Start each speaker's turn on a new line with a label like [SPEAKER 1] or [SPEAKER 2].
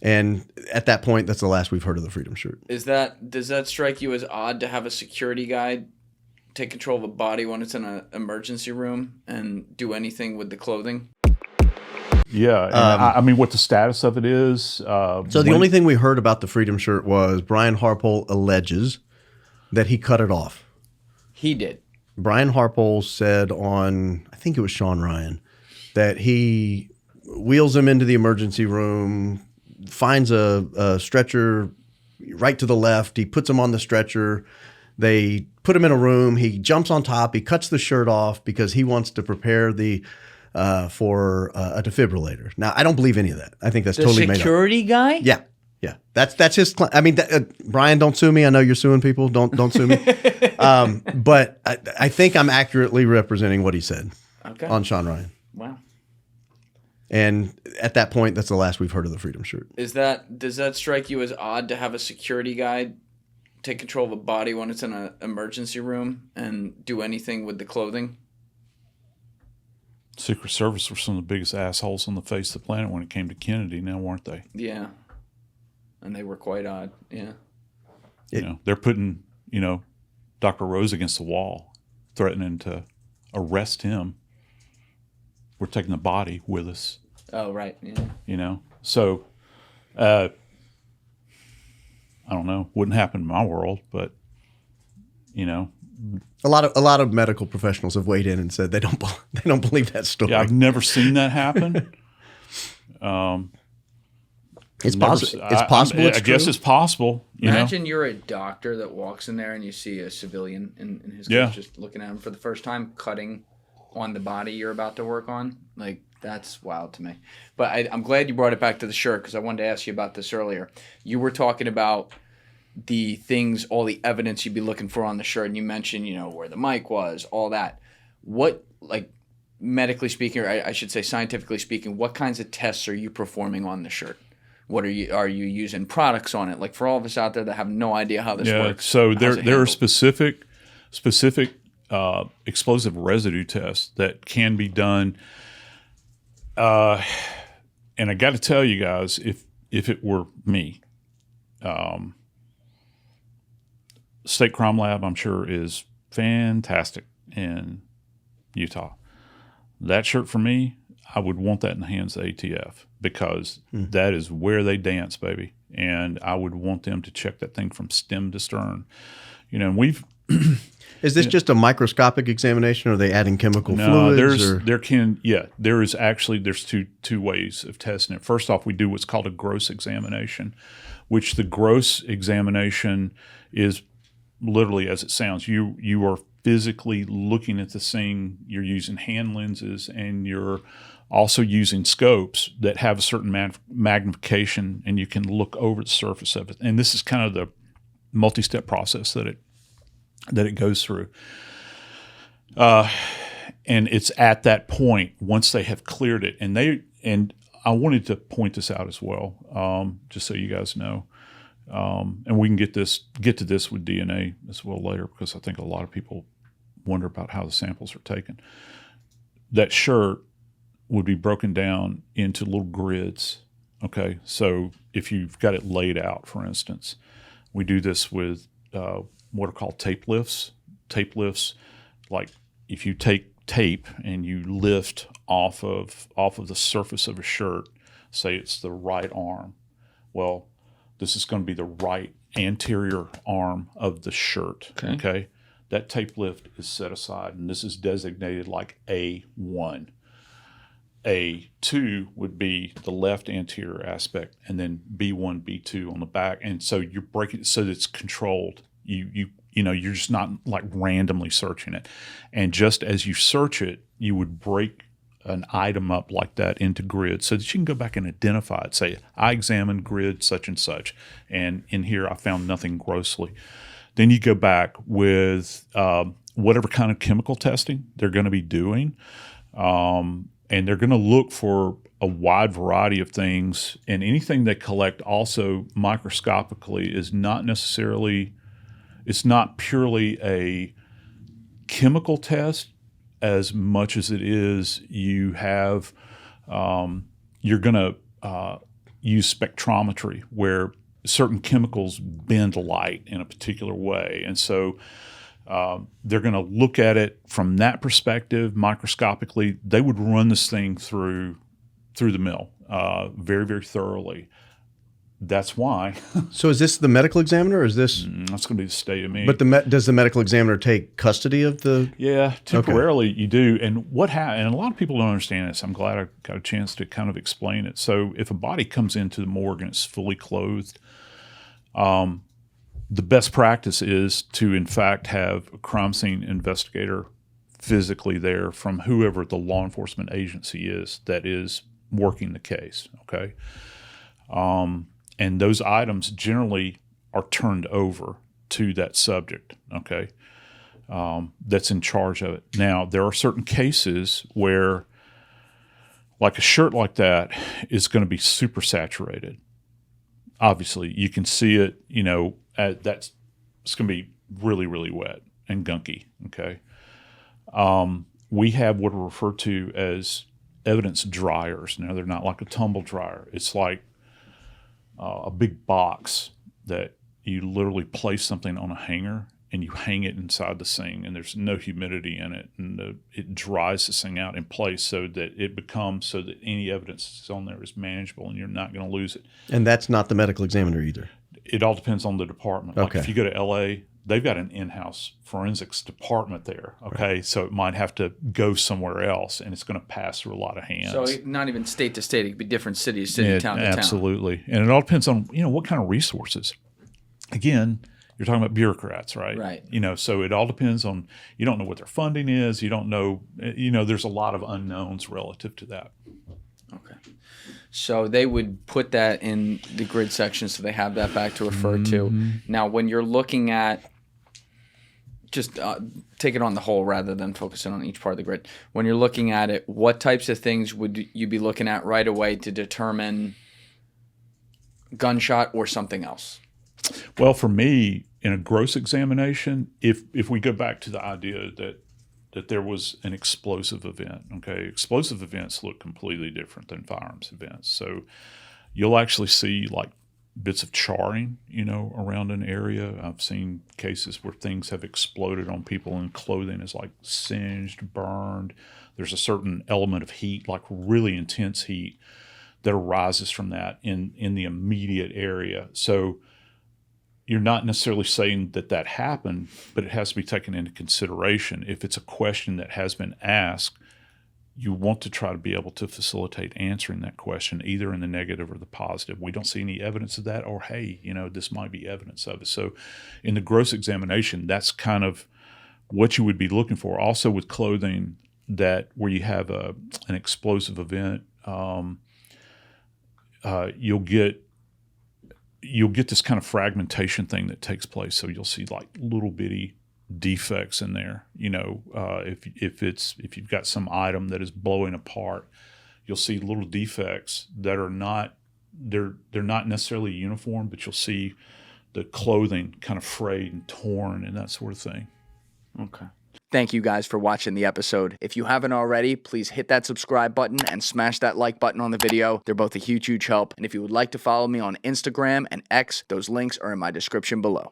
[SPEAKER 1] And at that point, that's the last we've heard of the Freedom Shirt.
[SPEAKER 2] Does that strike you as odd to have a security guy take control of a body when it's in an emergency room and do anything with the clothing?
[SPEAKER 3] Yeah, I mean, what the status of it is.
[SPEAKER 1] So the only thing we heard about the Freedom Shirt was Brian Harpole alleges that he cut it off.
[SPEAKER 2] He did.
[SPEAKER 1] Brian Harpole said on, I think it was Sean Ryan, that he wheels him into the emergency room, finds a stretcher right to the left. He puts him on the stretcher. They put him in a room. He jumps on top. He cuts the shirt off because he wants to prepare for a defibrillator. Now, I don't believe any of that. I think that's totally made up.
[SPEAKER 2] The security guy?
[SPEAKER 1] Yeah. Yeah. That's his I mean, Brian, don't sue me. I know you're suing people. Don't sue me. But I think I'm accurately representing what he said on Sean Ryan.
[SPEAKER 2] Wow.
[SPEAKER 1] And at that point, that's the last we've heard of the Freedom Shirt.
[SPEAKER 2] Does that strike you as odd to have a security guy take control of a body when it's in an emergency room and do anything with the clothing?
[SPEAKER 3] Secret Service were some of the biggest assholes on the face of the planet when it came to Kennedy, now weren't they?
[SPEAKER 2] Yeah. And they were quite odd, yeah.
[SPEAKER 3] They're putting, Dr. Rose against the wall, threatening to arrest him. We're taking the body with us.
[SPEAKER 2] Oh, right, yeah.
[SPEAKER 3] So, I don't know. Wouldn't happen in my world, but,
[SPEAKER 1] A lot of medical professionals have weighed in and said they don't believe that story.
[SPEAKER 3] Yeah, I've never seen that happen.
[SPEAKER 1] It's possible. It's possible.
[SPEAKER 3] I guess it's possible.
[SPEAKER 2] Imagine you're a doctor that walks in there and you see a civilian in his case just looking at him for the first time, cutting on the body you're about to work on. Like, that's wild to me. But I'm glad you brought it back to the shirt because I wanted to ask you about this earlier. You were talking about the things, all the evidence you'd be looking for on the shirt, and you mentioned, where the mic was, all that. What, like, medically speaking, or I should say scientifically speaking, what kinds of tests are you performing on the shirt? What are you using products on it? Like, for all of us out there that have no idea how this works.
[SPEAKER 3] So there are specific explosive residue tests that can be done. And I got to tell you guys, if it were me, State Crime Lab, I'm sure, is fantastic in Utah. That shirt for me, I would want that in the hands of ATF because that is where they dance, baby. And I would want them to check that thing from stem to stern. And we've
[SPEAKER 1] Is this just a microscopic examination, or are they adding chemical fluids?
[SPEAKER 3] There's two ways of testing it. First off, we do what's called a gross examination, which the gross examination is literally as it sounds. You are physically looking at the thing. You're using hand lenses, and you're also using scopes that have a certain magnification, and you can look over the surface of it. And this is kind of the multi-step process that it goes through. And it's at that point, once they have cleared it, and I wanted to point this out as well, just so you guys know. And we can get to this with DNA as well later, because I think a lot of people wonder about how the samples are taken. That shirt would be broken down into little grids. Okay, so if you've got it laid out, for instance, we do this with what are called tape lifts. Tape lifts, like if you take tape and you lift off of the surface of a shirt, say it's the right arm. Well, this is going to be the right anterior arm of the shirt. Okay? That tape lift is set aside, and this is designated like A1. A2 would be the left anterior aspect, and then B1, B2 on the back. And so you're breaking it so that it's controlled. You're just not like randomly searching it. And just as you search it, you would break an item up like that into grids so that you can go back and identify it. Say, I examined grid such and such, and in here I found nothing grossly. Then you go back with whatever kind of chemical testing they're going to be doing, and they're going to look for a wide variety of things. And anything they collect also microscopically is not necessarily, it's not purely a chemical test as much as it is you have, you're going to use spectrometry where certain chemicals bend light in a particular way. And so they're going to look at it from that perspective microscopically. They would run this thing through the mill very, very thoroughly. That's why.
[SPEAKER 1] So is this the medical examiner, or is this?
[SPEAKER 3] That's going to be the state of me.
[SPEAKER 1] But does the medical examiner take custody of the?
[SPEAKER 3] Yeah, temporarily you do. And and a lot of people don't understand this. I'm glad I got a chance to kind of explain it. So if a body comes into the morgue and it's fully clothed, the best practice is to, in fact, have a crime scene investigator physically there from whoever the law enforcement agency is that is working the case, okay? And those items generally are turned over to that subject, okay, that's in charge of it. Now, there are certain cases where, like a shirt like that is going to be super saturated. Obviously, you can see it, it's going to be really, really wet and gunky, okay? We have what are referred to as evidence dryers. Now, they're not like a tumble dryer. It's like a big box that you literally place something on a hanger and you hang it inside the thing, and there's no humidity in it, and it dries this thing out in place so that it becomes so that any evidence that's on there is manageable and you're not going to lose it.
[SPEAKER 1] And that's not the medical examiner either.
[SPEAKER 3] It all depends on the department.
[SPEAKER 1] Okay.
[SPEAKER 3] Like if you go to LA, they've got an in-house forensics department there. Okay. Right. So it might have to go somewhere else, and it's going to pass through a lot of hands.
[SPEAKER 2] So not even state to state, it could be different cities, town to town.
[SPEAKER 3] Absolutely. And it all depends on, what kind of resources. Again, you're talking about bureaucrats, right?
[SPEAKER 2] Right.
[SPEAKER 3] So it all depends on, you don't know what their funding is. You don't know, there's a lot of unknowns relative to that.
[SPEAKER 2] Okay. So they would put that in the grid section so they have that back to refer to. Now, when you're looking at, just take it on the whole rather than focusing on each part of the grid. When you're looking at it, what types of things would you be looking at right away to determine gunshot or something else?
[SPEAKER 3] Well, for me, in a gross examination, if we go back to the idea that there was an explosive event, okay, explosive events look completely different than firearms events. So you'll actually see like bits of charring, around an area. I've seen cases where things have exploded on people and clothing is like singed, burned. There's a certain element of heat, like really intense heat, that arises from that in the immediate area. So you're not necessarily saying that happened, but it has to be taken into consideration. If it's a question that has been asked, you want to try to be able to facilitate answering that question, either in the negative or the positive. We don't see any evidence of that, or, hey, this might be evidence of it. So in the gross examination, that's kind of what you would be looking for. Also with clothing, that where you have an explosive event, you'll get this kind of fragmentation thing that takes place. So you'll see like little bitty defects in there. If you've got some item that is blowing apart, you'll see little defects that are not they're not necessarily uniform, but you'll see the clothing kind of frayed and torn and that sort of thing.
[SPEAKER 2] Okay. Thank you guys for watching the episode. If you haven't already, please hit that subscribe button and smash that like button on the video. They're both a huge, huge help. And if you would like to follow me on Instagram and X, those links are in my description below.